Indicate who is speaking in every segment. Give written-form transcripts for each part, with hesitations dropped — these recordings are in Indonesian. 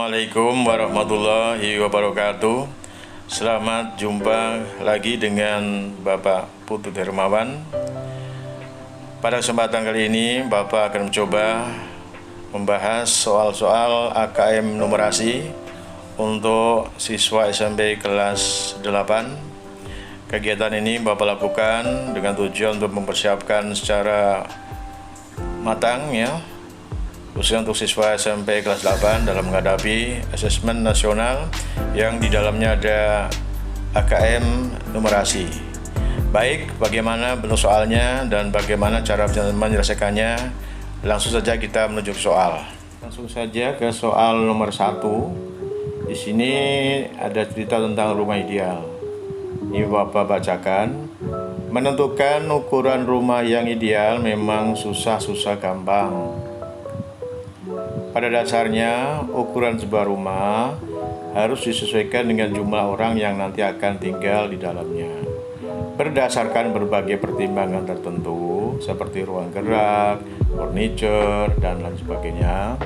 Speaker 1: Assalamualaikum warahmatullahi wabarakatuh. Selamat jumpa lagi dengan Bapak Putu Dermawan. Pada kesempatan kali ini Bapak akan mencoba membahas soal-soal AKM numerasi untuk siswa SMP kelas 8. Kegiatan ini Bapak lakukan dengan tujuan untuk mempersiapkan secara matang ya, khususnya untuk siswa SMP kelas 8 dalam menghadapi asesmen nasional yang di dalamnya ada AKM numerasi. Baik, bagaimana bentuk soalnya dan bagaimana cara menyelesaikannya, langsung saja kita menuju ke soal. Langsung saja ke soal nomor 1. Di sini ada cerita tentang rumah ideal. Ini Bapak bacakan. Menentukan ukuran rumah yang ideal memang susah-susah gampang. Pada dasarnya, ukuran sebuah rumah harus disesuaikan dengan jumlah orang yang nanti akan tinggal di dalamnya. Berdasarkan berbagai pertimbangan tertentu, seperti ruang gerak, furniture, dan lain sebagainya,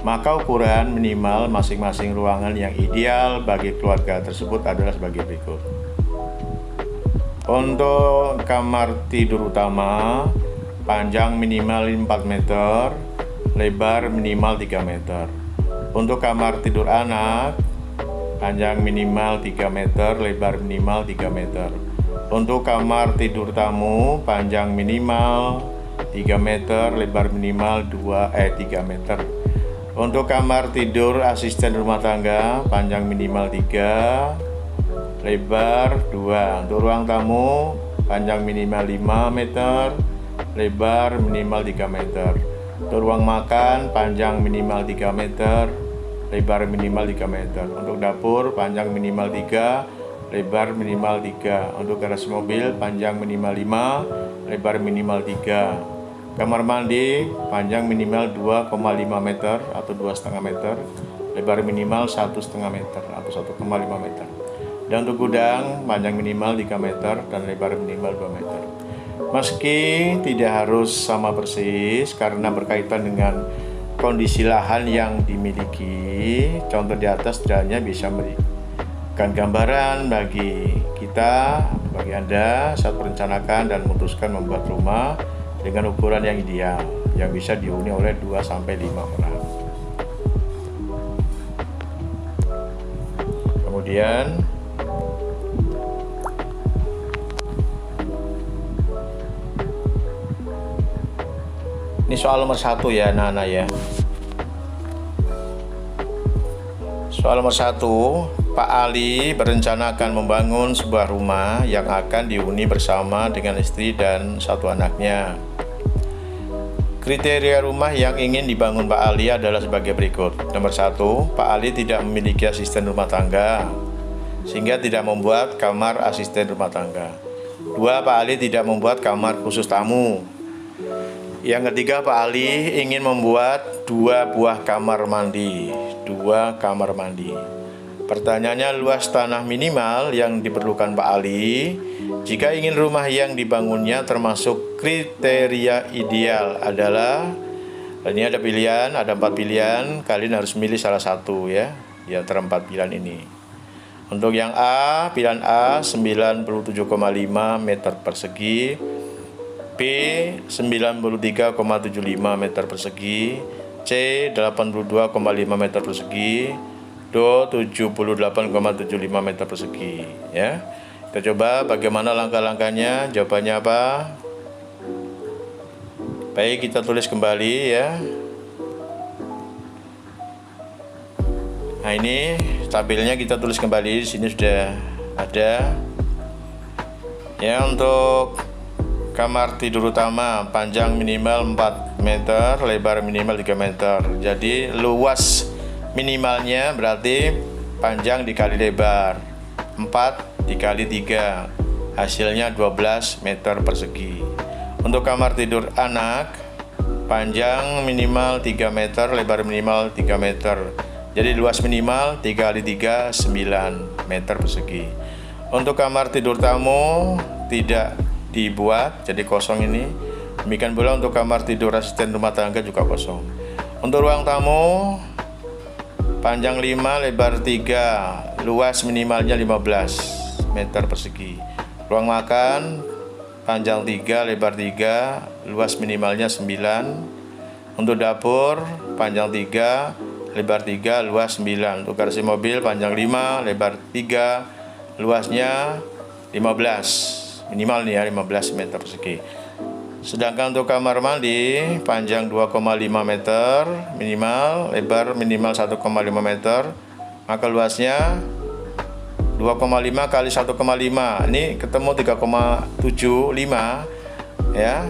Speaker 1: maka ukuran minimal masing-masing ruangan yang ideal bagi keluarga tersebut adalah sebagai berikut. Untuk kamar tidur utama, panjang minimal 4 meter, lebar minimal 3 meter. Untuk kamar tidur anak, panjang minimal 3 meter, lebar minimal 3 meter. Untuk kamar tidur tamu, panjang minimal 3 meter, lebar minimal 3 meter. Untuk kamar tidur asisten rumah tangga, panjang minimal 3, lebar 2. Untuk ruang tamu, panjang minimal 5 meter, lebar minimal 3 meter. Untuk ruang makan, panjang minimal 3 meter, lebar minimal 3 meter. Untuk dapur, panjang minimal 3, lebar minimal 3. Untuk garasi mobil, panjang minimal 5, lebar minimal 3. Kamar mandi, panjang minimal 2,5 meter atau 2,5 meter, lebar minimal 1,5 meter atau 1,5 meter. Dan untuk gudang, panjang minimal 3 meter dan lebar minimal 2 meter. Meski tidak harus sama persis karena berkaitan dengan kondisi lahan yang dimiliki, contoh di atas setidaknya bisa memberikan gambaran bagi kita, bagi Anda saat merencanakan dan memutuskan membuat rumah dengan ukuran yang ideal yang bisa dihuni oleh 2-5 orang. Kemudian ini soal nomor 1 ya anak-anak ya. Soal nomor 1, Pak Ali berencana akan membangun sebuah rumah yang akan dihuni bersama dengan istri dan 1 anaknya. Kriteria rumah yang ingin dibangun Pak Ali adalah sebagai berikut. Nomor 1, Pak Ali tidak memiliki asisten rumah tangga, sehingga tidak membuat kamar asisten rumah tangga. 2, Pak Ali tidak membuat kamar khusus tamu. Yang ketiga, Pak Ali ingin membuat 2 buah kamar mandi. 2 kamar mandi. Pertanyaannya, luas tanah minimal yang diperlukan Pak Ali jika ingin rumah yang dibangunnya termasuk kriteria ideal adalah, ini ada pilihan, ada 4 pilihan, kalian harus milih salah satu ya, di antara 4 pilihan ini. Untuk yang A, pilihan A 97,5 meter persegi, B 93,75 meter persegi, C 82,5 meter persegi, D 78,75 meter persegi ya. Kita coba bagaimana langkah-langkahnya, jawabannya apa? Baik, kita tulis kembali ya. Nah, ini tabelnya kita tulis kembali, di sini sudah ada. Ya, untuk kamar tidur utama panjang minimal 4 meter, lebar minimal 3 meter. Jadi luas minimalnya berarti panjang dikali lebar 4 dikali 3, hasilnya 12 meter persegi. Untuk kamar tidur anak, panjang minimal 3 meter, lebar minimal 3 meter. Jadi luas minimal 3 kali 3, 9 meter persegi. Untuk kamar tidur tamu tidak dibuat, jadi kosong ini. Demikian pula untuk kamar tidur asisten rumah tangga juga kosong. Untuk ruang tamu panjang 5, lebar 3, luas minimalnya 15 meter persegi. Ruang makan panjang 3, lebar 3, luas minimalnya 9. Untuk dapur panjang 3, lebar 3, luas 9. Untuk garasi mobil panjang 5, lebar 3, luasnya 15, minimal nih ya 15 meter persegi. Sedangkan untuk kamar mandi panjang 2,5 meter minimal, lebar minimal 1,5 meter, maka luasnya 2,5 kali 1,5, ini ketemu 3,75 ya.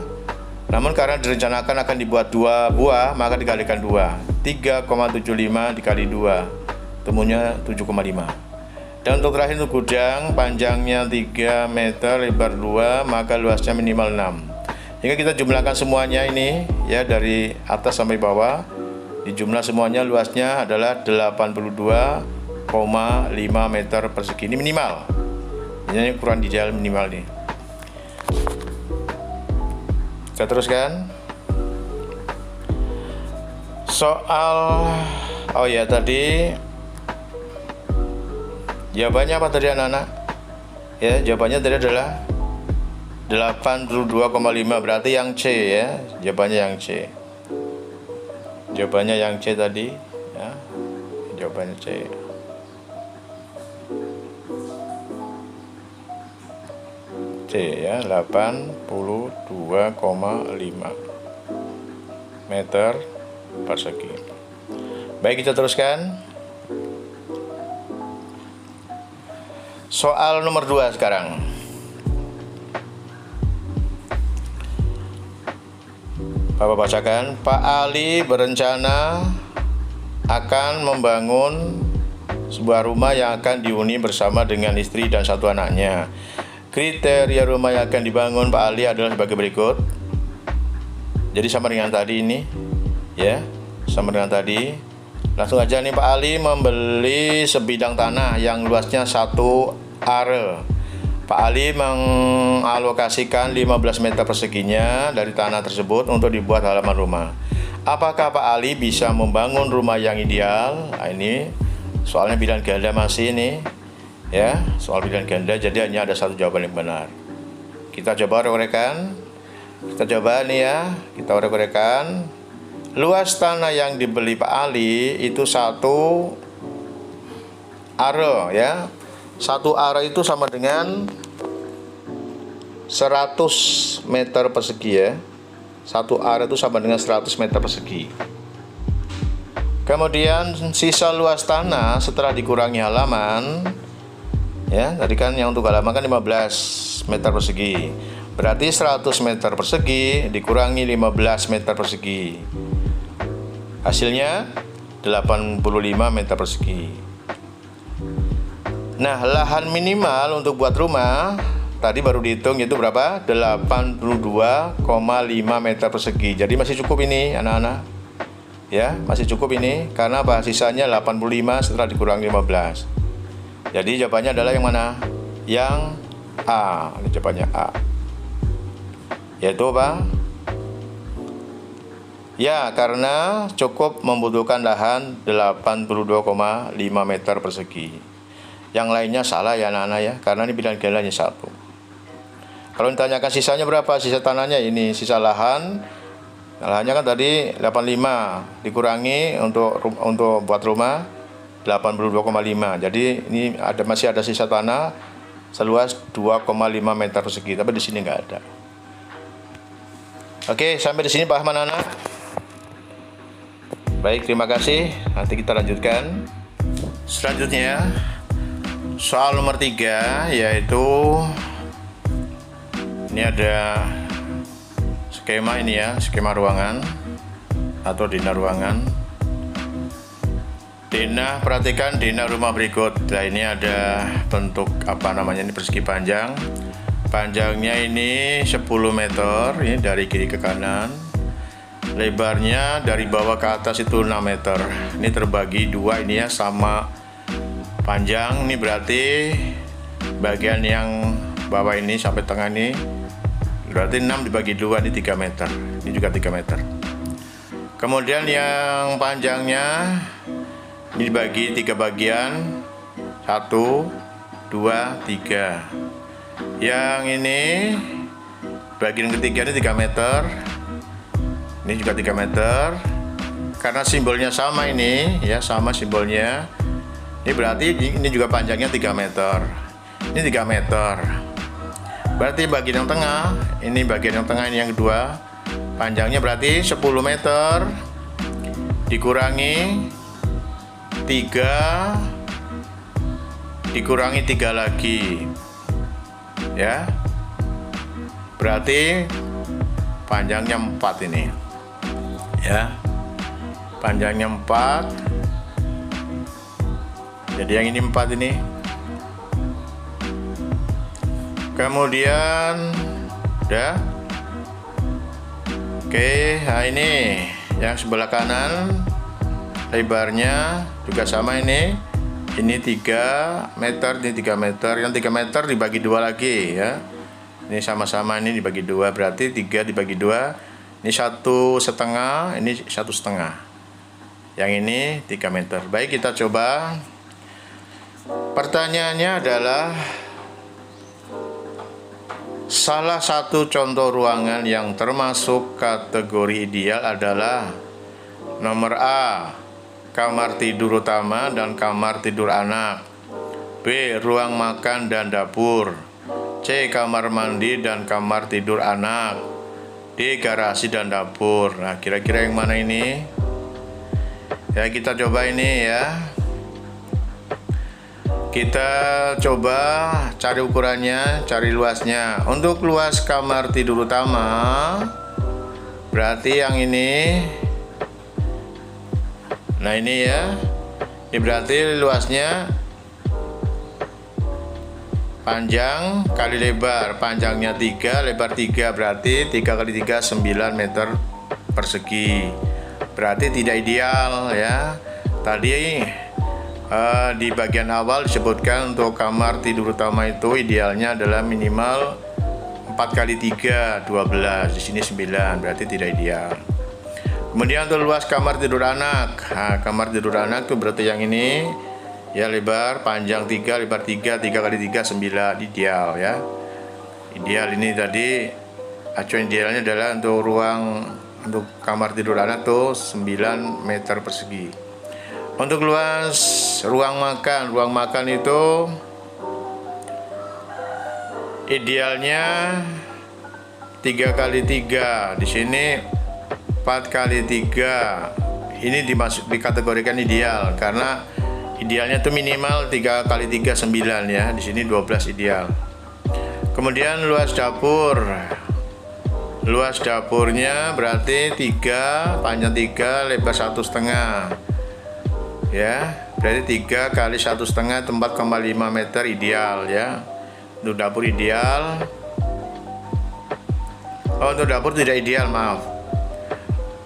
Speaker 1: Namun karena direncanakan akan dibuat 2 buah, maka dikalikan 2. 3,75 dikali 2, temunya 7,5. Dan untuk terakhir untuk gudang panjangnya 3 meter, lebar 2, maka luasnya minimal 6. Hingga kita jumlahkan semuanya ini ya, dari atas sampai bawah, dijumlah semuanya luasnya adalah 82,5 meter persegi. Ini minimal. Ini ukuran ideal minimal nih. Kita teruskan. Soal tadi jawabannya apa tadi anak-anak? Ya, jawabannya tadi adalah 82,5, berarti yang C ya. Jawabannya yang C. Jawabannya yang C tadi ya. Jawabannya C. C ya, 82,5 meter persegi. Baik, kita teruskan. Soal nomor 2 sekarang. Bapak bacakan. Pak Ali berencana akan membangun sebuah rumah yang akan dihuni bersama dengan istri dan 1 anaknya. Kriteria rumah yang akan dibangun Pak Ali adalah sebagai berikut. Jadi sama dengan tadi ini ya, sama dengan tadi. Langsung aja nih, Pak Ali membeli sebidang tanah yang luasnya 1 are. Pak Ali mengalokasikan 15 meter perseginya dari tanah tersebut untuk dibuat halaman rumah. Apakah Pak Ali bisa membangun rumah yang ideal? Nah, ini soalnya pilihan ganda masih ini ya, soal pilihan ganda, jadi hanya ada 1 jawaban yang benar. Kita coba uraikan. Kita coba nih ya, kita uraikan. Luas tanah yang dibeli Pak Ali itu 1 are ya. 1 are itu sama dengan 100 meter persegi ya. 1 are itu sama dengan 100 meter persegi. Kemudian sisa luas tanah setelah dikurangi halaman ya, tadi kan yang untuk halaman kan 15 meter persegi. Berarti 100 meter persegi dikurangi 15 meter persegi. Hasilnya 85 meter persegi. Nah, lahan minimal untuk buat rumah tadi baru dihitung itu berapa? 82,5 meter persegi. Jadi masih cukup ini anak-anak. Ya, masih cukup ini karena apa? Sisanya 85 setelah dikurangi 15. Jadi jawabannya adalah yang mana? Yang A. Ini jawabannya A. Yaitu apa? Ya, karena cukup membutuhkan lahan 82,5 meter persegi. Yang lainnya salah ya anak-anak ya, karena ini pilihan gandanya 1. Kalau ditanyakan sisanya berapa? Sisa tanahnya ini, sisa lahan. Lahannya kan tadi 85 dikurangi untuk buat rumah 82,5. Jadi ini masih ada sisa tanah seluas 2,5 meter persegi, tapi di sini nggak ada. Oke, sampai di sini paham anak-anak? Baik, terima kasih. Nanti kita lanjutkan. Selanjutnya soal nomor 3, yaitu ini ada skema ini ya, skema ruangan atau denah ruangan. Denah, perhatikan denah rumah berikut. Nah, ini ada bentuk apa namanya, ini persegi panjang. Panjangnya ini 10 meter, ini dari kiri ke kanan. Lebarnya dari bawah ke atas itu 6 meter. Ini terbagi 2 ini ya, sama panjang. Ini berarti bagian yang bawah ini sampai tengah ini berarti 6 dibagi 2, ini 3 meter. Ini juga 3 meter. Kemudian yang panjangnya Ini dibagi 3 bagian, 1, 2, 3. Yang ini bagian ketiga ini 3 meter. Ini juga 3 meter. Karena simbolnya sama ini, ya sama simbolnya. Ini berarti ini juga panjangnya 3 meter. Ini 3 meter. Berarti bagian yang tengah, ini bagian yang tengah ini yang kedua. Panjangnya berarti 10 meter dikurangi 3 dikurangi 3 lagi, ya berarti panjangnya 4 ini, ya panjangnya 4. Jadi yang ini 4 ini. Kemudian udah. Oke, nah ini yang sebelah kanan lebarnya juga sama ini. Ini 3 meter, ini 3 meter. Yang 3 meter dibagi 2 lagi, ya. Ini sama-sama ini dibagi 2, berarti 3 dibagi 2. Ini 1,5, ini 1,5. Yang ini 3 meter. Baik, kita coba. Pertanyaannya adalah salah satu contoh ruangan yang termasuk kategori ideal adalah nomor A, kamar tidur utama dan kamar tidur anak. B, ruang makan dan dapur. C, kamar mandi dan kamar tidur anak. D, garasi dan dapur. Nah, kira-kira yang mana ini? Ya, kita coba ini ya. Kita coba cari ukurannya, cari luasnya. Untuk luas kamar tidur utama, berarti yang ini. Nah ini ya, ini berarti luasnya panjang kali lebar. Panjangnya 3, lebar 3, berarti 3 kali 3 9 meter persegi. Berarti tidak ideal ya. Tadi di bagian awal disebutkan untuk kamar tidur utama itu idealnya adalah minimal 4 kali 3 12. Di sini 9, berarti tidak ideal. Kemudian untuk luas kamar tidur anak. Nah, kamar tidur anak itu berarti yang ini ya, lebar panjang 3, lebar 3, 3 kali 3 9, ideal ya. Ideal ini tadi acuan idealnya adalah untuk kamar tidur anak tuh 9 meter persegi. Untuk luas ruang makan itu idealnya 3 kali 3. Di sini 4 kali 3. Ini dikategorikan ideal karena idealnya itu minimal 3 kali 3 9 ya. Di sini 12 ideal. Kemudian luas dapur. Luas dapurnya berarti 3, panjang 3, lebar 1,5. Ya, berarti 3 kali 1,5 itu 4,5 meter ideal ya. Untuk dapur ideal. Oh, untuk dapur tidak ideal, maaf.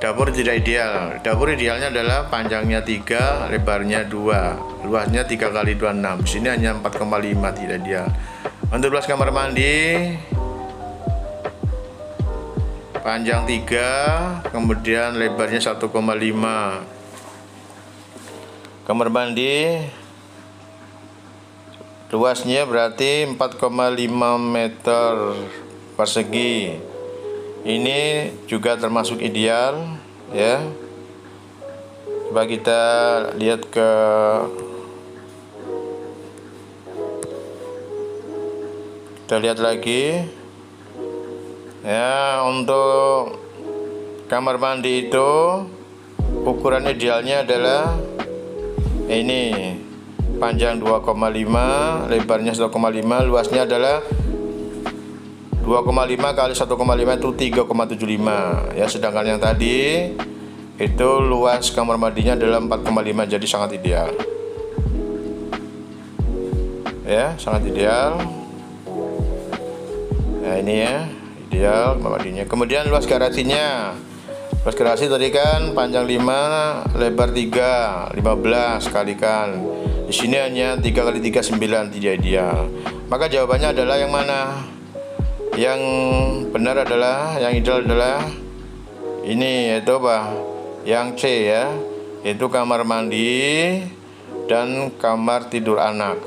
Speaker 1: Dapur tidak ideal. Dapur idealnya adalah panjangnya 3, lebarnya 2, luasnya 3 kali 2 6. Di sini hanya 4,5, tidak ideal. Untuk luas kamar mandi panjang 3, kemudian lebarnya 1,5. Kamar mandi luasnya berarti 4,5 meter persegi. Ini juga termasuk ideal ya. Coba kita lihat lagi ya. Untuk kamar mandi itu ukuran idealnya adalah ini, panjang 2,5, lebarnya 1,5, luasnya adalah 2,5 kali 1,5 itu 3,75 ya. Sedangkan yang tadi itu luas kamar mandinya adalah 4,5, jadi sangat ideal ya, sangat ideal. Nah ini ya, ideal kamar mandinya. Kemudian luas garasinya. Luas garasi tadi kan panjang 5, lebar 3, 15 kalikan. Di sini hanya 3 kali 3 9, tidak ideal. Maka jawabannya adalah yang mana? Yang benar adalah, yang ideal adalah ini, yaitu apa? Yang C ya, yaitu kamar mandi dan kamar tidur anak.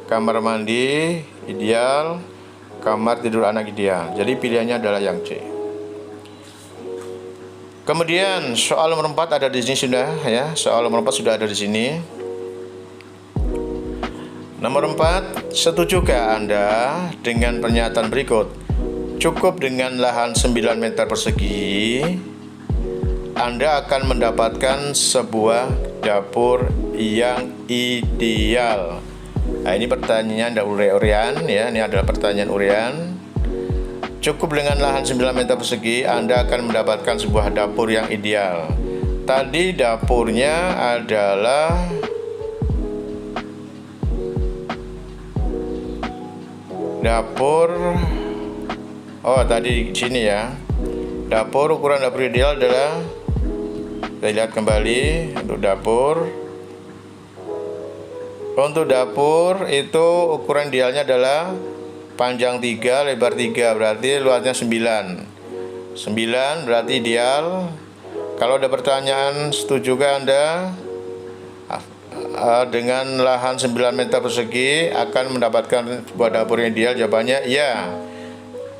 Speaker 1: Kamar mandi ideal, kamar tidur anak ideal. Jadi pilihannya adalah yang C. Kemudian soal nomor 4 ada di sini sudah ya. Soal nomor 4 sudah ada di sini. Nomor 4, setujukah Anda dengan pernyataan berikut? Cukup dengan lahan 9 meter persegi, Anda akan mendapatkan sebuah dapur yang ideal. Nah, ini pertanyaan dari urean ya. Ini adalah pertanyaan urean. Cukup dengan lahan 9 meter persegi, Anda akan mendapatkan sebuah dapur yang ideal. Tadi dapurnya adalah dapur. Oh, tadi sini ya. Dapur, ukuran dapur ideal adalah, kita lihat kembali untuk dapur. Untuk dapur itu ukuran idealnya adalah panjang 3, lebar 3, berarti luasnya 9. 9 berarti ideal. Kalau ada pertanyaan, setujukah Anda dengan lahan 9 meter persegi akan mendapatkan sebuah dapur yang ideal? Jawabannya ya,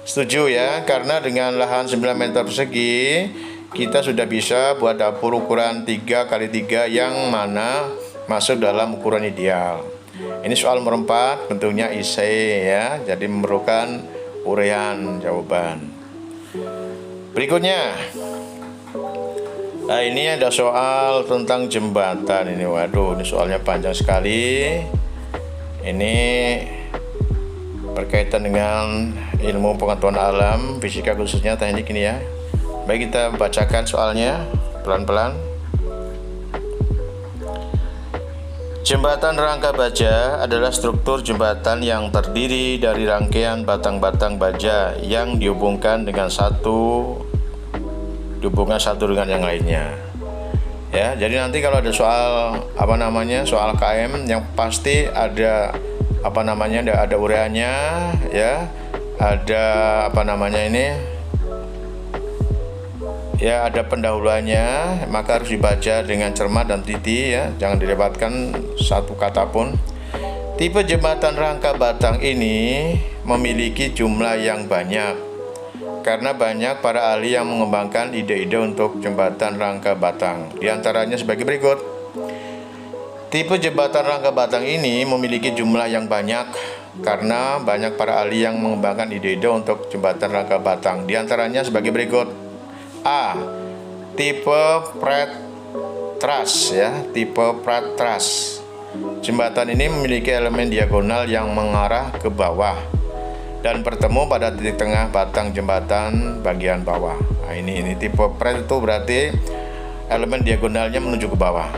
Speaker 1: setuju ya, karena dengan lahan 9 meter persegi kita sudah bisa buat dapur ukuran 3x3 yang mana masuk dalam ukuran ideal. Ini soal nomor 4, bentuknya IC ya, jadi memerlukan urean jawaban. Berikutnya, nah ini ada soal tentang jembatan ini. Waduh, ini soalnya panjang sekali. Ini berkaitan dengan ilmu pengetahuan alam, fisika khususnya teknik ini ya. Baik, kita bacakan soalnya pelan-pelan. Jembatan rangka baja adalah struktur jembatan yang terdiri dari rangkaian batang-batang baja yang dihubungkan satu dengan yang lainnya. Ya, jadi nanti kalau ada soal soal KM yang pasti ada ada ureannya ya, ada ya, ada pendahuluannya, maka harus dibaca dengan cermat dan teliti ya, jangan dilewatkan satu kata pun. Tipe jembatan rangka batang ini memiliki jumlah yang banyak karena banyak para ahli yang mengembangkan ide-ide untuk jembatan rangka batang. Di antaranya sebagai berikut. Tipe jembatan rangka batang ini memiliki jumlah yang banyak karena banyak para ahli yang mengembangkan ide-ide untuk jembatan rangka batang. Di antaranya sebagai berikut. A. Tipe Pratt truss ya, tipe Pratt truss. Jembatan ini memiliki elemen diagonal yang mengarah ke bawah dan bertemu pada titik tengah batang jembatan bagian bawah. Nah, ini tipe Pratt itu berarti elemen diagonalnya menuju ke bawah.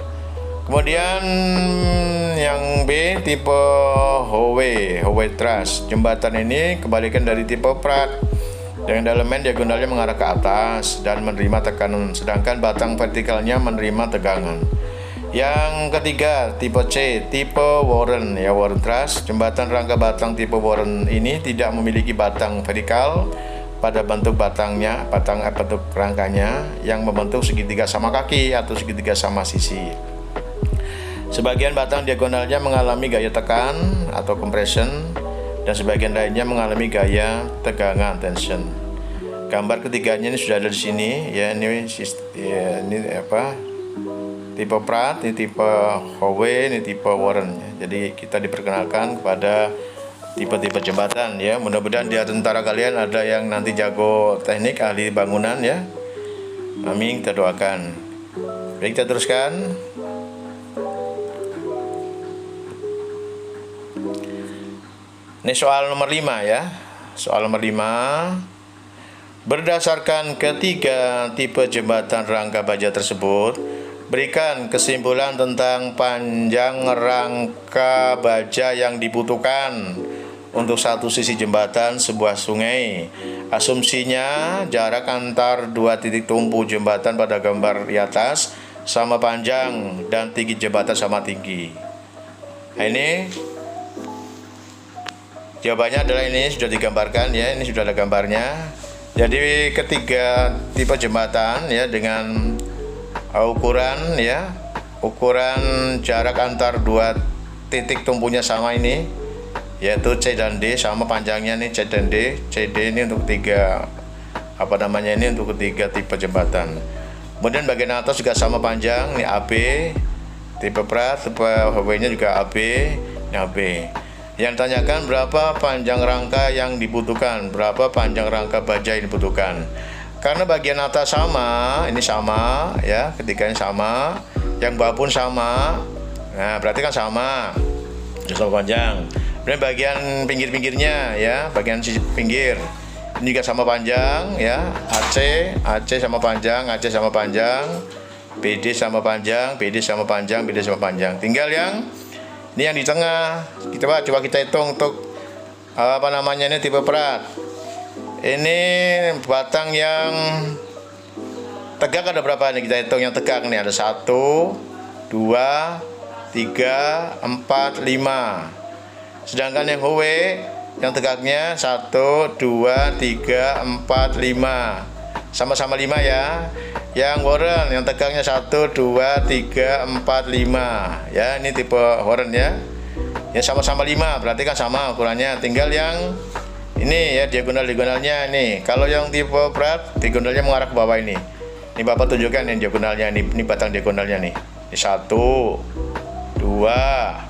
Speaker 1: Kemudian yang B, tipe Howe truss. Jembatan ini kebalikan dari tipe Pratt, dengan elemen diagonalnya mengarah ke atas dan menerima tekanan, sedangkan batang vertikalnya menerima tegangan. Yang ketiga, tipe C, tipe Warren ya, Warren truss. Jembatan rangka batang tipe Warren ini tidak memiliki batang vertikal pada bentuk bentuk rangkanya yang membentuk segitiga sama kaki atau segitiga sama sisi. Sebagian batang diagonalnya mengalami gaya tekan atau compression dan sebagian lainnya mengalami gaya tegangan tension. Gambar ketiganya ini sudah ada di sini ya, ini tipe Pratt, ini tipe Howe, ini tipe Warren ya. Jadi kita diperkenalkan kepada tipe-tipe jembatan ya. Mudah-mudahan di antara kalian ada yang nanti jago teknik, ahli bangunan ya. Amin, kita doakan. Baik, kita teruskan. Ini soal nomor 5 ya. Soal nomor 5. Berdasarkan ketiga tipe jembatan rangka baja tersebut, berikan kesimpulan tentang panjang rangka baja yang dibutuhkan untuk satu sisi jembatan sebuah sungai. Asumsinya jarak antar dua titik tumpu jembatan pada gambar di atas sama panjang dan tinggi jembatan sama tinggi. Nah, ini jawabannya adalah ini sudah digambarkan ya, ini sudah ada gambarnya. Jadi ketiga tipe jembatan ya dengan ukuran ukuran jarak antar dua titik tumpunya sama ini, yaitu C dan D, sama panjangnya nih C dan D. CD ini untuk ketiga ini untuk ketiga tipe jembatan. Kemudian bagian atas juga sama panjang, ini AB, tipe prat, tipe HW nya juga AB, ini AB. Yang ditanyakan berapa panjang rangka yang dibutuhkan, berapa panjang rangka baja yang dibutuhkan. Karena bagian atas sama, ini sama ya, ketiganya sama, yang bawah pun sama. Nah, berarti kan sama panjang. Kemudian bagian pinggir-pinggirnya ya, bagian sisi pinggir ini juga sama panjang ya, AC sama panjang, AC sama panjang, BD sama panjang, BD sama panjang, BD sama panjang. Tinggal yang ini yang di tengah. Coba kita hitung untuk ini tipe prat. Ini batang yang tegak ada berapa nih? Kita hitung yang tegak nih, ada 1, 2, 3, 4, 5. Sedangkan yang HW yang tegaknya 1, 2, 3, 4, 5. Sama-sama 5 ya. Yang Warren yang tegaknya 1, 2, 3, 4, 5. Ya, ini tipe Warren ya. Ya sama-sama 5, berarti kan sama ukurannya. Tinggal yang ini ya, diagonalnya nih. Kalau yang tipe prat, diagonalnya mengarah ke bawah ini. Ini Bapak tunjukkan yang diagonalnya nih. Ini batang diagonalnya nih. Ini 1, 2.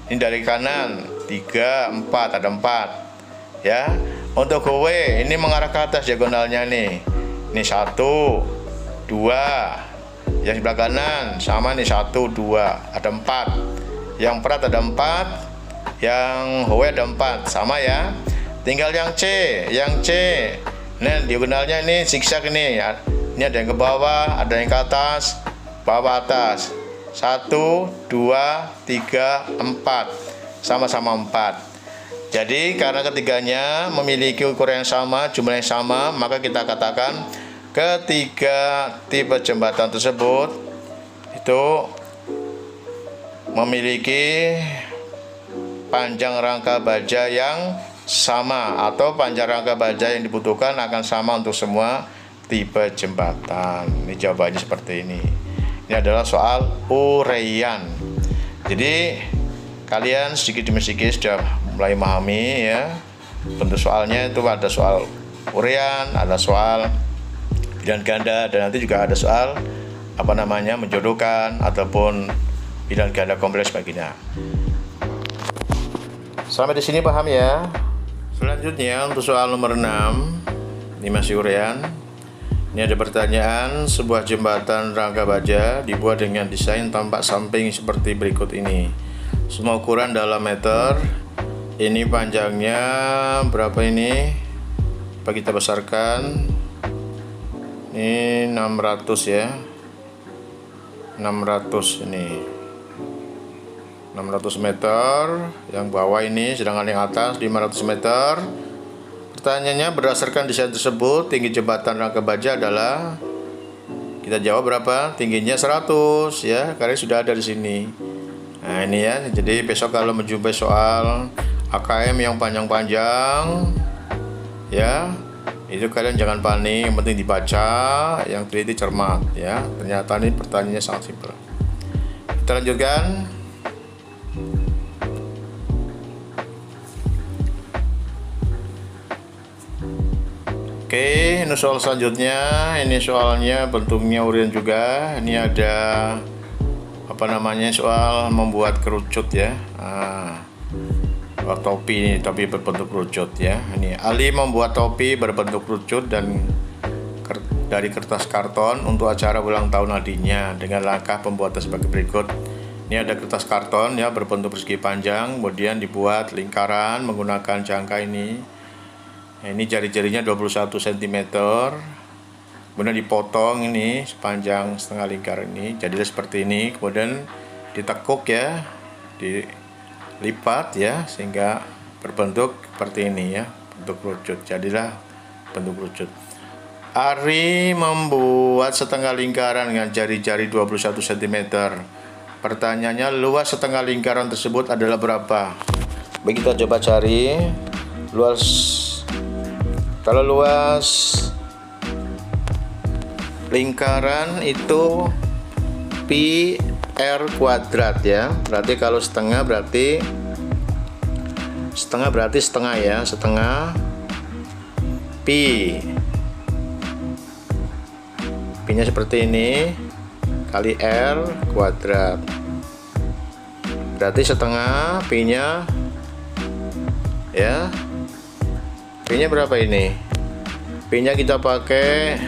Speaker 1: Ini dari kanan 3, 4, ada 4 ya. Untuk HW ini mengarah ke atas diagonalnya nih. Ini 1, 2. Yang sebelah kanan sama nih 1, 2, ada 4. Yang prat ada 4, yang HW ada 4, sama ya. Tinggal yang C, nah diagonalnya ini zigzag ini. Ini ada yang ke bawah, ada yang ke atas, bawah atas. 1, 2, 3, 4, sama-sama 4. Jadi karena ketiganya memiliki ukuran yang sama, jumlah yang sama, maka kita katakan ketiga tipe jembatan tersebut itu memiliki panjang rangka baja yang sama, atau panjang rangka baja yang dibutuhkan akan sama untuk semua tipe jembatan. Ini jawabannya seperti ini. Ini adalah soal uraian. Jadi kalian sedikit demi sedikit sudah mulai memahami ya bentuk soalnya. Itu ada soal uraian, ada soal pilihan ganda, dan nanti juga ada soal menjodohkan ataupun pilihan ganda kompleks baginya. Sampai di sini paham ya. Selanjutnya untuk soal nomor 6, ini masih uraian. Ini ada pertanyaan, sebuah jembatan rangka baja dibuat dengan desain tampak samping seperti berikut ini. Semua ukuran dalam meter. Ini panjangnya berapa ini? Coba kita besarkan. Ini 600 ya. 600 ini. 600 meter, yang bawah ini, sedangkan yang atas 500 meter. Pertanyaannya, berdasarkan desain tersebut, tinggi jembatan rangka baja adalah, kita jawab berapa? Tingginya 100 ya, karena sudah ada di sini. Nah ini ya, jadi besok kalau menjumpai soal AKM yang panjang-panjang ya, itu kalian jangan panik, yang penting dibaca, yang teliti cermat ya. Ternyata ini pertanyaannya sangat simpel. Kita lanjutkan. Oke, ini soal selanjutnya. Ini soalnya bentuknya uraian juga. Ini ada soal membuat kerucut ya. Topi ini, topi berbentuk kerucut ya. Ini Ali membuat topi berbentuk kerucut dan dari kertas karton untuk acara ulang tahun adiknya dengan langkah pembuatan sebagai berikut. Ini ada kertas karton ya, berbentuk persegi panjang, kemudian dibuat lingkaran menggunakan jangka ini. Nah, ini jari-jarinya 21 cm. Kemudian dipotong ini sepanjang setengah lingkar ini, jadilah seperti ini. Kemudian ditekuk ya, dilipat ya, sehingga berbentuk seperti ini ya, bentuk kerucut. Jadilah bentuk kerucut. Ari membuat setengah lingkaran dengan jari-jari 21 cm. Pertanyaannya, luas setengah lingkaran tersebut adalah berapa? Baik, kita coba cari luas. Kalau luas lingkaran itu pi R kuadrat ya. Berarti kalau setengah berarti setengah ya, setengah pi. Pi-nya seperti ini kali R kuadrat. Berarti setengah pi-nya ya. Pi-nya berapa ini? Pi-nya kita pakai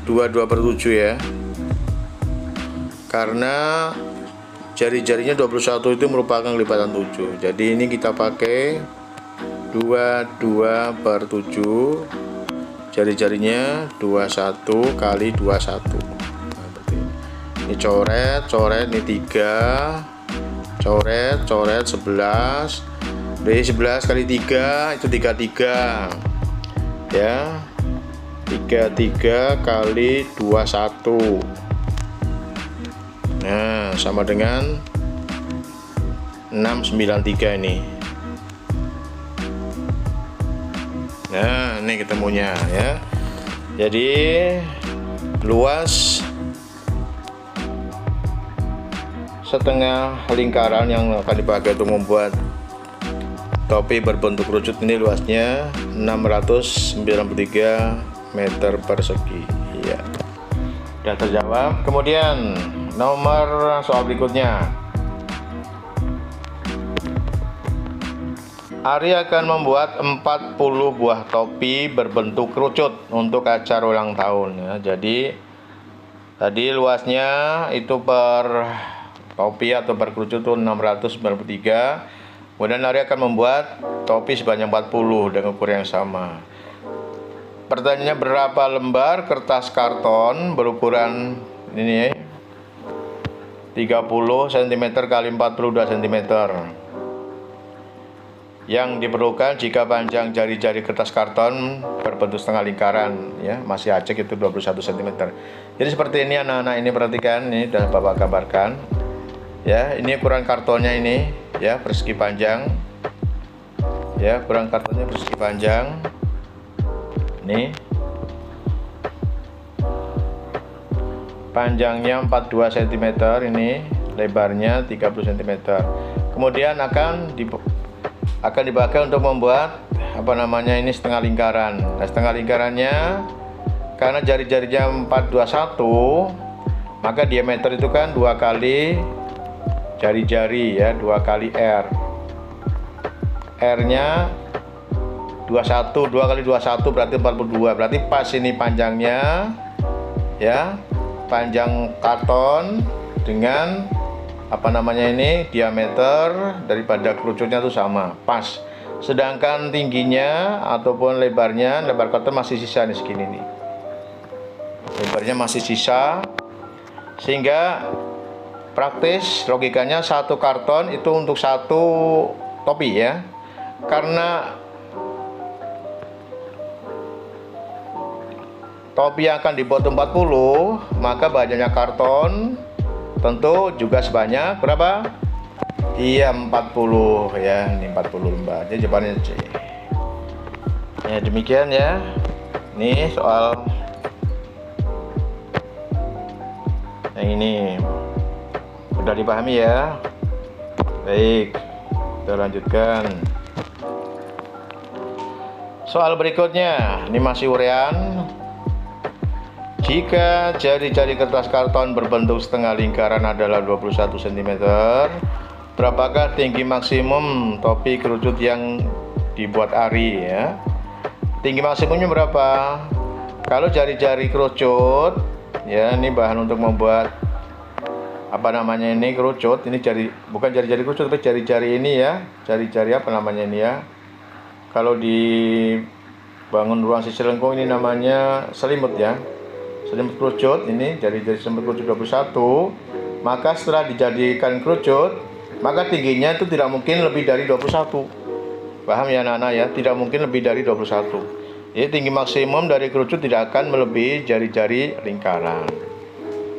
Speaker 1: 22/7 ya. Karena jari-jarinya 21 itu merupakan lipatan 7. Jadi ini kita pakai 22/7. Jari-jarinya 21 kali 21. Nah, seperti ini. Ini coret, ini 3. Coret 11. Dari 11 kali 3 itu 33. Ya. 33 kali 21. Nah, sama dengan 693 ini. Nah, ini ketemunya ya. Jadi luas setengah lingkaran yang akan dipakai untuk membuat topi berbentuk kerucut ini luasnya 693 meter persegi. Iya, sudah terjawab. Kemudian nomor soal berikutnya, Ari akan membuat 40 buah topi berbentuk kerucut untuk acara ulang tahun ya. Jadi tadi luasnya itu per topi atau per kerucut itu 693. Kemudian Ari akan membuat topi sebanyak 40 dengan ukuran yang sama. Pertanyaannya, berapa lembar kertas karton berukuran ini 30 cm kali 42 cm yang diperlukan jika panjang jari-jari kertas karton berbentuk setengah lingkaran ya, masih acak itu 21 cm. Jadi seperti ini anak-anak, ini perhatikan, ini sudah Bapak gambarkan ya. Ini ukuran kartonnya ini ya, persegi panjang ya, ukuran kartonnya persegi panjang. Ini panjangnya 42 cm, ini lebarnya 30 cm. Kemudian akan dipakai untuk membuat apa namanya ini setengah lingkaran. Nah, setengah lingkarannya karena jari-jarinya 421, maka diameter itu kan 2 kali jari-jari ya, 2 kali R. R-nya 21, 2 kali 21 berarti 42. Berarti pas ini panjangnya ya, panjang karton dengan apa namanya ini diameter daripada kerucutnya itu sama, pas. Sedangkan tingginya ataupun lebarnya, lebar karton masih sisa nih segini nih. Lebarnya masih sisa, sehingga praktis logikanya satu karton itu untuk satu topi ya. Karena topi yang akan dibuat 40, maka banyaknya karton tentu juga sebanyak berapa? Iya, 40 ya, ini 40 lembar. Jadi jawabannya C. Ya, demikian ya. Ini soal yang ini sudah dipahami ya. Baik, kita lanjutkan. Soal berikutnya, ini masih urean. Jika jari-jari kertas karton berbentuk setengah lingkaran adalah 21 cm, berapakah tinggi maksimum topi kerucut yang dibuat Ari ya? Tinggi maksimumnya berapa? Kalau jari-jari kerucut ya, ini bahan untuk membuat apa namanya ini kerucut, ini jari, bukan jari-jari kerucut tapi jari-jari ini ya, jari-jari apa namanya ini ya, kalau di bangun ruang sisi lengkung ini namanya selimut ya, selimut kerucut. Ini jari-jari selimut kerucut 21, maka setelah dijadikan kerucut, maka tingginya itu tidak mungkin lebih dari 21. Paham ya anak-anak ya, tidak mungkin lebih dari 21. Jadi tinggi maksimum dari kerucut tidak akan melebihi jari-jari lingkaran.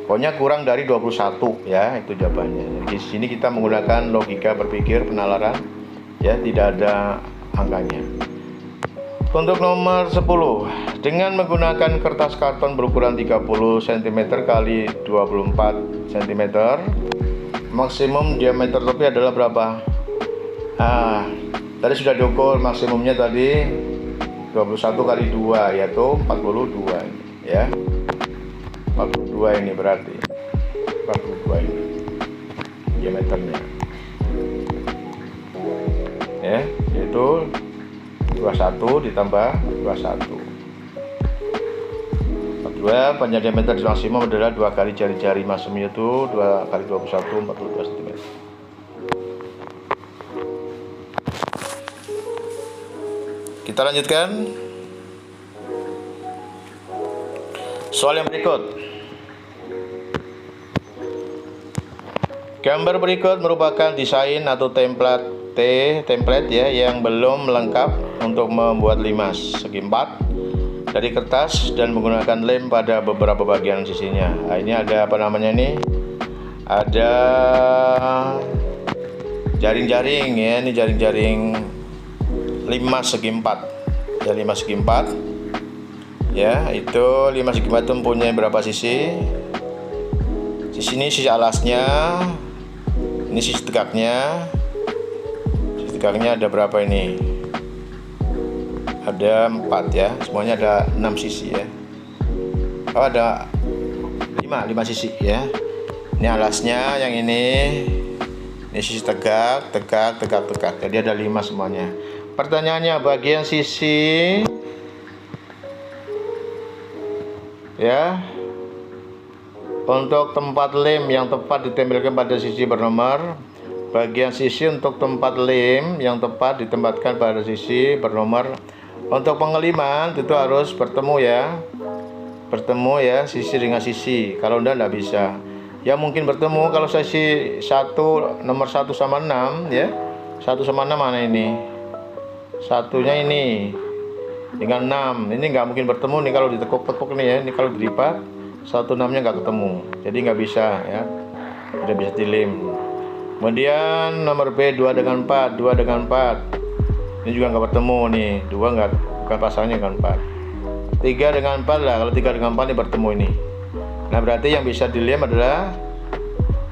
Speaker 1: Pokoknya kurang dari 21 ya, itu jawabannya. Di sini kita menggunakan logika berpikir penalaran ya, tidak ada angkanya. Untuk nomor 10, dengan menggunakan kertas karton berukuran 30 cm kali 24 cm, maksimum diameter topi adalah berapa? Tadi sudah diukur maksimumnya tadi 21 kali 2, yaitu 42 ya. 42 ini berarti 42 ini diameternya ya, yaitu 21 ditambah 21. 42 panjang diameter maksimum adalah 2 kali jari-jari maksimum, yaitu 2 kali 21 42 cm. Kita lanjutkan soal yang berikut. Gambar berikut merupakan desain atau template ya yang belum lengkap untuk membuat limas segi 4 dari kertas dan menggunakan lem pada beberapa bagian sisinya. Nah, ini ada apa namanya ini? Ada jaring-jaring ya, ini jaring-jaring limas segi 4 ya, limas segi 4 ya. Itu limas segi 4 itu mempunyai berapa sisi? Sisi ini sisi alasnya, ini sisi tegaknya. Sisi tegaknya ada berapa ini? Ada 4 ya, semuanya ada 6 sisi ya. Oh, ada 5 sisi ya. Ini alasnya, yang ini sisi tegak. Jadi ada 5 semuanya. Pertanyaannya, bagian sisi ya untuk tempat lem yang tepat ditempelkan pada sisi bernomor. Bagian sisi untuk tempat lem yang tepat ditempatkan pada sisi bernomor. Untuk pengeliman itu harus bertemu ya, sisi dengan sisi. Kalau enggak bisa. Ya mungkin bertemu kalau sisi 1 nomor 1 sama 6 ya. 1 sama 6 mana ini? Satunya ini dengan 6. Ini nggak mungkin bertemu nih kalau ditekuk-tekuk nih ya. Ini kalau dilipat 1 6-nya nggak ketemu. Jadi nggak bisa ya. Tidak bisa dilem. Kemudian nomor B 2 dengan 4, 2 dengan 4. Ini juga nggak bertemu nih, 2 nggak, bukan pasangannya dengan 4. 3 dengan 4 lah, kalau 3 dengan 4 ini bertemu ini. Nah berarti yang bisa dilem adalah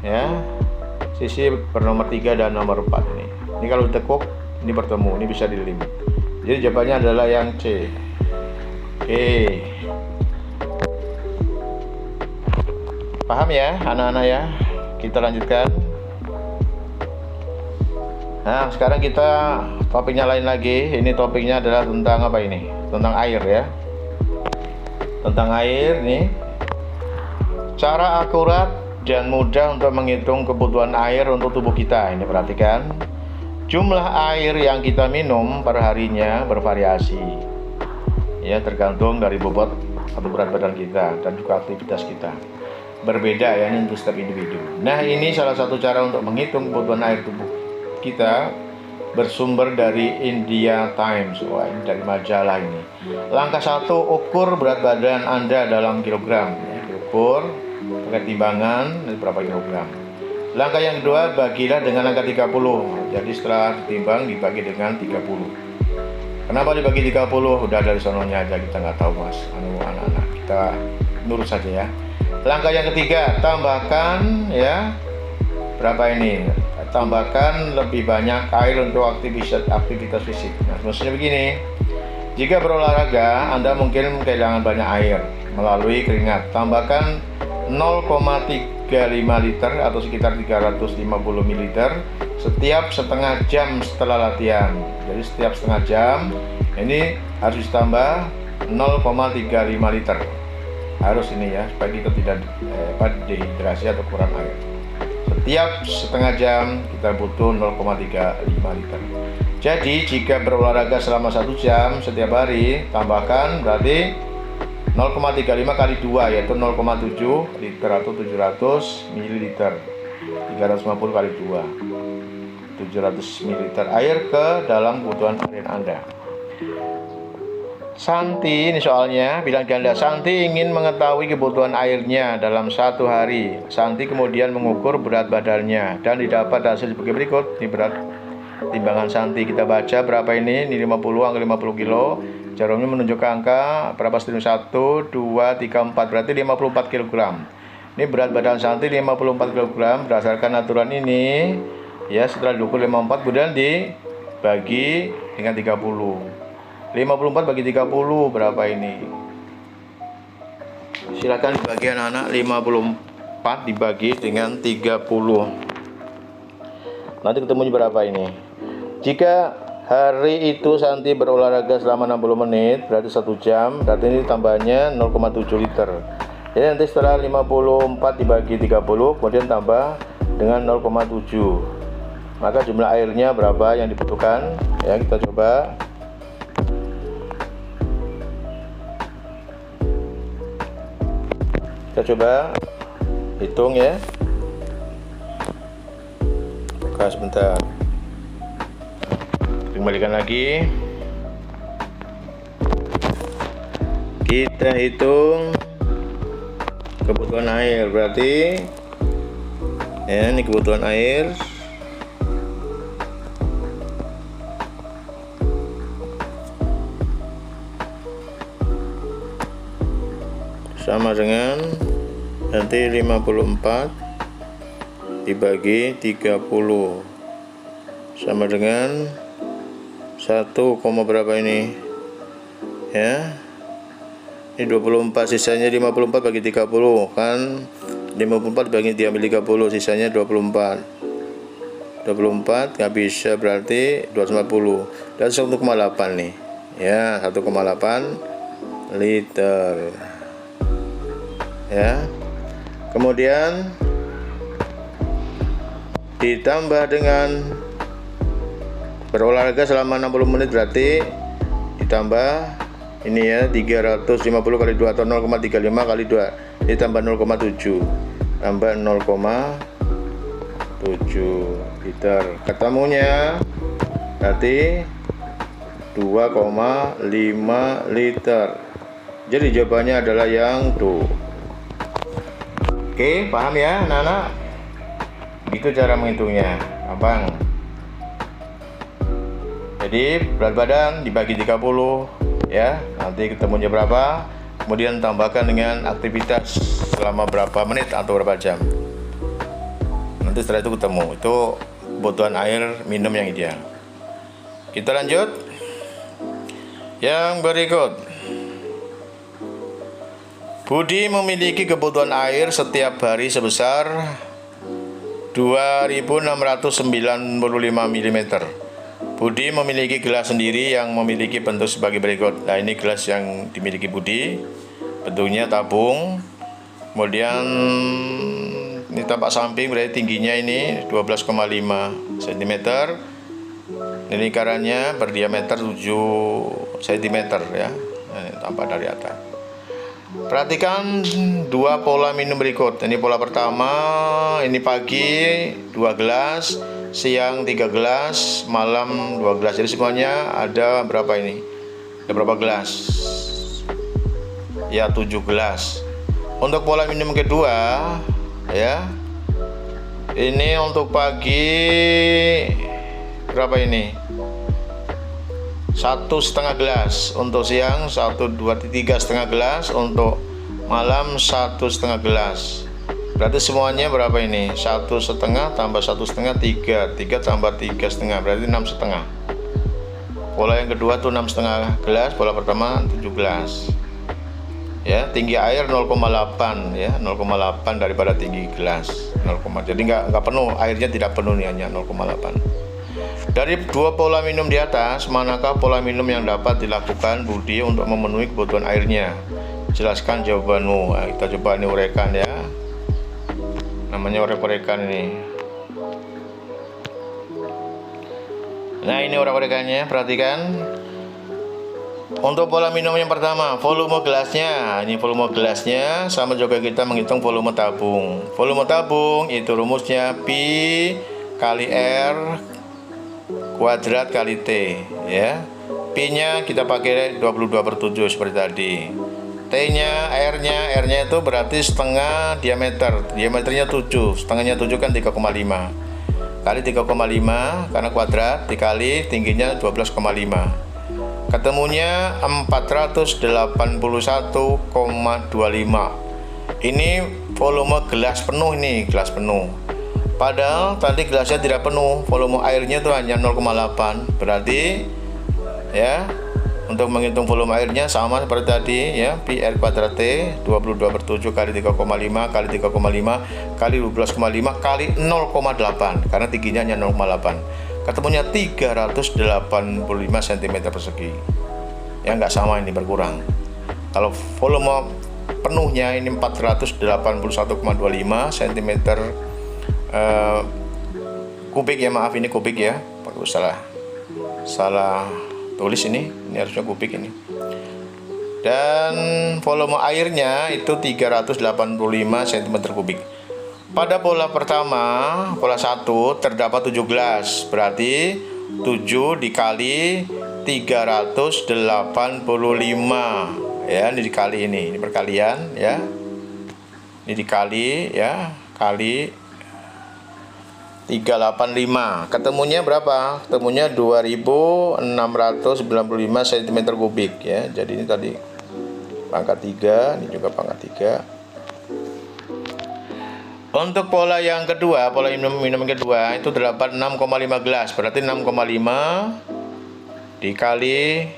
Speaker 1: ya sisi bernomor 3 dan nomor 4 ini. Ini kalau ditekuk ini bertemu, ini bisa dilem. Jadi jawabannya adalah yang C. Oke. Paham ya anak-anak ya? Kita lanjutkan. Nah sekarang kita topiknya lain lagi. Ini topiknya adalah tentang apa ini? Tentang air ya. Tentang air nih. Cara akurat dan mudah untuk menghitung kebutuhan air untuk tubuh kita. Ini perhatikan. Jumlah air yang kita minum per harinya bervariasi. Ya, tergantung dari bobot atau berat badan kita dan juga aktivitas kita. Berbeda ya ini untuk setiap individu. Nah, ini salah satu cara untuk menghitung kebutuhan air tubuh kita, bersumber dari India Times. Wah, ini dari majalah ini. Langkah 1, ukur berat badan Anda dalam kilogram ya, diukur pakai timbangan berapa kilogram. Langkah yang kedua, bagilah dengan angka 30. Jadi setelah ditimbang dibagi dengan 30. Kenapa dibagi 30? Udah dari sononya aja, kita nggak tahu mas. Anak-anak kita nurut saja ya. Langkah yang ketiga, tambahkan ya berapa ini? Tambahkan lebih banyak air untuk aktivitas fisik. Nah, maksudnya begini, jika berolahraga Anda mungkin kehilangan banyak air melalui keringat. Tambahkan 0,35 liter atau sekitar 350 ml setiap setengah jam setelah latihan. Jadi setiap setengah jam ini harus ditambah 0,35 liter. Harus ini ya, supaya kita tidak dehidrasi atau kurang air. Setiap setengah jam kita butuh 0,35 liter. Jadi jika berolahraga selama 1 jam setiap hari, tambahkan berarti 0,35 kali 2 yaitu 0,7 liter atau 700 ml. 350 kali 2 700 ml air ke dalam kebutuhan harian Anda. Santi, ini soalnya bilang ganda. Santi ingin mengetahui kebutuhan airnya dalam 1 hari. Santi kemudian mengukur berat badannya dan didapat hasil sebagai berikut. Ini berat timbangan Santi, kita baca berapa ini 50 angka 50 kilo. Jarumnya menunjukkan angka berapa Stadium 1, 2, 3, 4, berarti 54 kg. Ini berat badan Santi 54 kg berdasarkan aturan ini. Ya, setelah diukur 54 kemudian dibagi dengan 30. 54 bagi 30 berapa ini? Silakan dibagi anak-anak. 54 dibagi dengan 30. Nanti ketemunya berapa ini? Jika hari itu Santi berolahraga selama 60 menit, berarti 1 jam, berarti ini tambahnya 0,7 liter. Jadi nanti setelah 54 dibagi 30, kemudian tambah dengan 0,7. Maka jumlah airnya berapa yang dibutuhkan? Ya, kita coba. Kita coba hitung ya. Buka sebentar. Kembalikan lagi. Kita hitung kebutuhan air, berarti ya, ini kebutuhan air sama dengan nanti 54 dibagi 30 sama dengan 1, berapa ini ya, ini 24, sisanya 54 bagi 30 kan, 54 bagi diambil 30, sisanya 24 nggak bisa, berarti 250 dan 1,8 nih ya, 1,8 liter ya. Kemudian ditambah dengan berolahraga selama 60 menit, berarti ditambah ini ya, 350 kali 2 atau 0,35 kali 2 ditambah 0,7 tambah 0,7 liter. Ketemunya berarti 2,5 liter. Jadi jawabannya adalah yang tuh. Oke, paham ya anak-anak? Itu cara menghitungnya, gampang. Jadi berat badan dibagi 30 ya, nanti ketemunya berapa, kemudian tambahkan dengan aktivitas selama berapa menit atau berapa jam. Nanti setelah itu ketemu, itu kebutuhan air minum yang ideal. Kita lanjut yang berikut. Budi memiliki kebutuhan air setiap hari sebesar 2695 mm. Budi memiliki gelas sendiri yang memiliki bentuk sebagai berikut. Nah, ini gelas yang dimiliki Budi, bentuknya tabung. Kemudian ini tampak samping, berarti tingginya ini 12,5 cm. Ini lingkarannya berdiameter 7 cm ya. Ini tampak dari atas. Perhatikan dua pola minum berikut. Ini pola pertama, ini pagi 2 gelas, siang 3 gelas, malam 2 gelas. Jadi semuanya ada berapa ini? Ada berapa gelas? Ya, 7 gelas. Untuk pola minum kedua ya, ini untuk pagi berapa ini? 1,5 gelas. Untuk siang 1, 2, 3 setengah gelas. Untuk malam 1,5 gelas. Berarti semuanya berapa ini? 1,5 tambah 1,5 3 tambah 3,5 berarti 6,5. Pola yang kedua tuh 6,5 gelas, pola pertama 7 gelas ya. Tinggi air 0,8 ya, 0,8 daripada tinggi gelas 0, jadi nggak penuh, airnya tidak penuh nih, hanya 0,8. Dari dua pola minum di atas, manakah pola minum yang dapat dilakukan Budi untuk memenuhi kebutuhan airnya? Jelaskan jawabanmu. Nah, kita coba ini uraikan ya. Namanya uraikan ini. Nah, ini uraikannya, perhatikan. Untuk pola minum yang pertama, volume gelasnya. Ini volume gelasnya, sama juga kita menghitung volume tabung. Volume tabung itu rumusnya pi kali R kuadrat kali T ya. P-nya kita pakai 22/7 seperti tadi. T-nya, R-nya itu berarti setengah diameter. Diameternya 7, setengahnya 7 kan 3,5. Kali 3,5 karena kuadrat, dikali tingginya 12,5. ketemunya 481,25. Ini volume gelas penuh, ini gelas penuh. Padahal tadi gelasnya tidak penuh, volume airnya itu hanya 0,8. Berarti ya, untuk menghitung volume airnya sama seperti tadi ya, pi R kuadrat T 22/7 kali 3,5 kali 3,5 kali 12,5 kali 0,8, karena tingginya hanya 0,8. Ketemunya 385 cm persegi. Ya, nggak sama, ini berkurang. Kalau volume penuhnya ini 481,25 cm kubik ya, maaf ini kubik ya, salah tulis, ini harusnya kubik ini. Dan volume airnya itu 385 cm kubik. Pada pola pertama, pola 1, terdapat 7 gelas, berarti 7 dikali 385 ya, ini dikali, ini perkalian ya, ini dikali ya, kali 385, ketemunya berapa? Ketemunya 2695 cm kubik ya. Jadi ini tadi pangkat 3, ini juga pangkat 3. Untuk pola yang kedua, pola minum yang kedua itu terdapat 6,5 gelas, berarti 6,5 dikali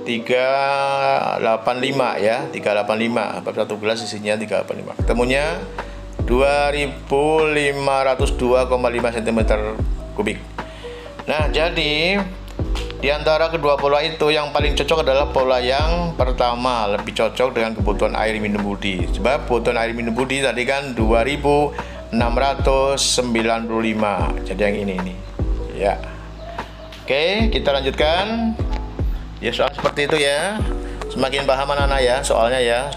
Speaker 1: 385 ya, 385, satu gelas isinya 385. Ketemunya 2502,5 cm kubik. Nah, jadi di antara kedua pola itu yang paling cocok adalah pola yang pertama, lebih cocok dengan kebutuhan air minum Budi. Sebab kebutuhan air minum Budi tadi kan 2695. Jadi yang ini ya. Oke, kita lanjutkan. Ya, soal seperti itu ya. Semakin paham anak-anak ya soalnya ya.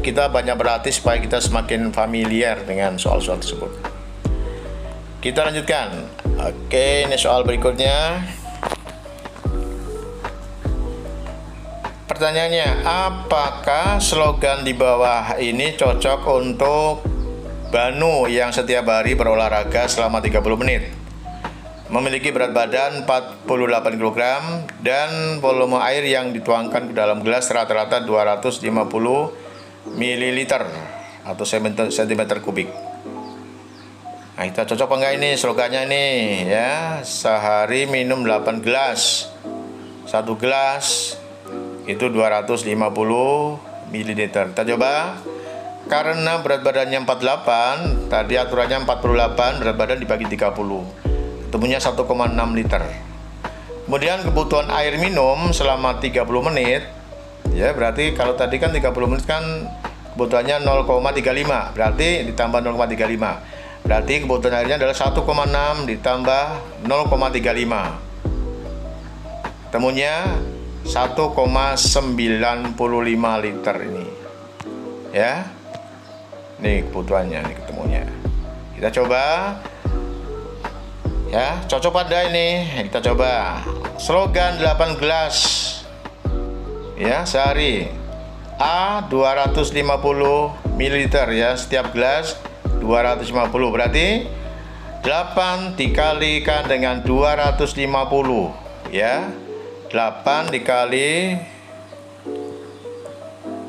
Speaker 1: Kita banyak berlatih supaya kita semakin familiar dengan soal-soal tersebut. Kita lanjutkan. Oke, ini soal berikutnya. Pertanyaannya, apakah slogan di bawah ini cocok untuk Banu yang setiap hari berolahraga selama 30 menit? Memiliki berat badan 48 kg dan volume air yang dituangkan ke dalam gelas rata-rata 250 ml atau cm kubik. Nah, kita cocok apa enggak ini slogannya nih ya? Sehari minum 8 gelas. 1 gelas itu 250 ml. Kita coba. Karena berat badannya 48, tadi aturannya 48, berat badan dibagi 30. Ketemunya 1,6 liter. Kemudian kebutuhan air minum selama 30 menit ya, berarti kalau tadi kan 30 menit kan kebutuhannya 0,35, berarti ditambah 0,35, berarti kebutuhan airnya adalah 1,6 ditambah 0,35, ketemunya 1,95 liter ini ya. Nih kebutuhannya, nih ketemunya. Kita coba ya, cocok pada ini. Kita coba slogan 8 gelas ya sehari. A 250 ml ya, setiap gelas 250, berarti 8 dikalikan dengan 250 ya. 8 dikali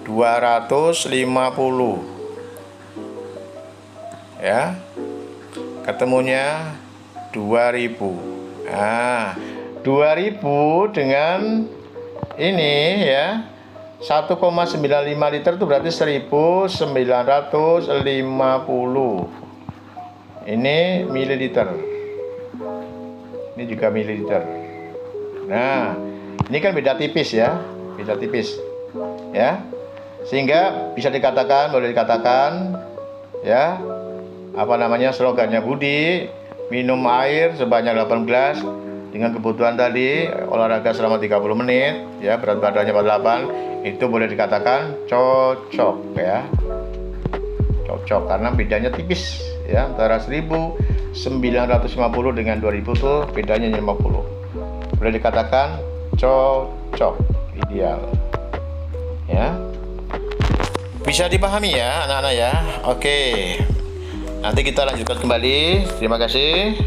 Speaker 1: 250 ya, ketemunya 2000. Nah, 2000 dengan ini ya 1,95 liter itu berarti 1950. Ini mililiter. Ini juga mililiter. Nah, ini kan beda tipis ya, beda tipis ya. Sehingga bisa dikatakan, boleh dikatakan ya, apa namanya, slogannya Budi, minum air sebanyak 8 gelas dengan kebutuhan tadi olahraga selama 30 menit ya, berat badannya 48, itu boleh dikatakan cocok ya. Cocok karena bedanya tipis ya, antara 1950 dengan 2000 tuh bedanya 50. Boleh dikatakan cocok, ideal ya. Bisa dipahami ya anak-anak ya. Oke, nanti kita lanjutkan kembali. Terima kasih.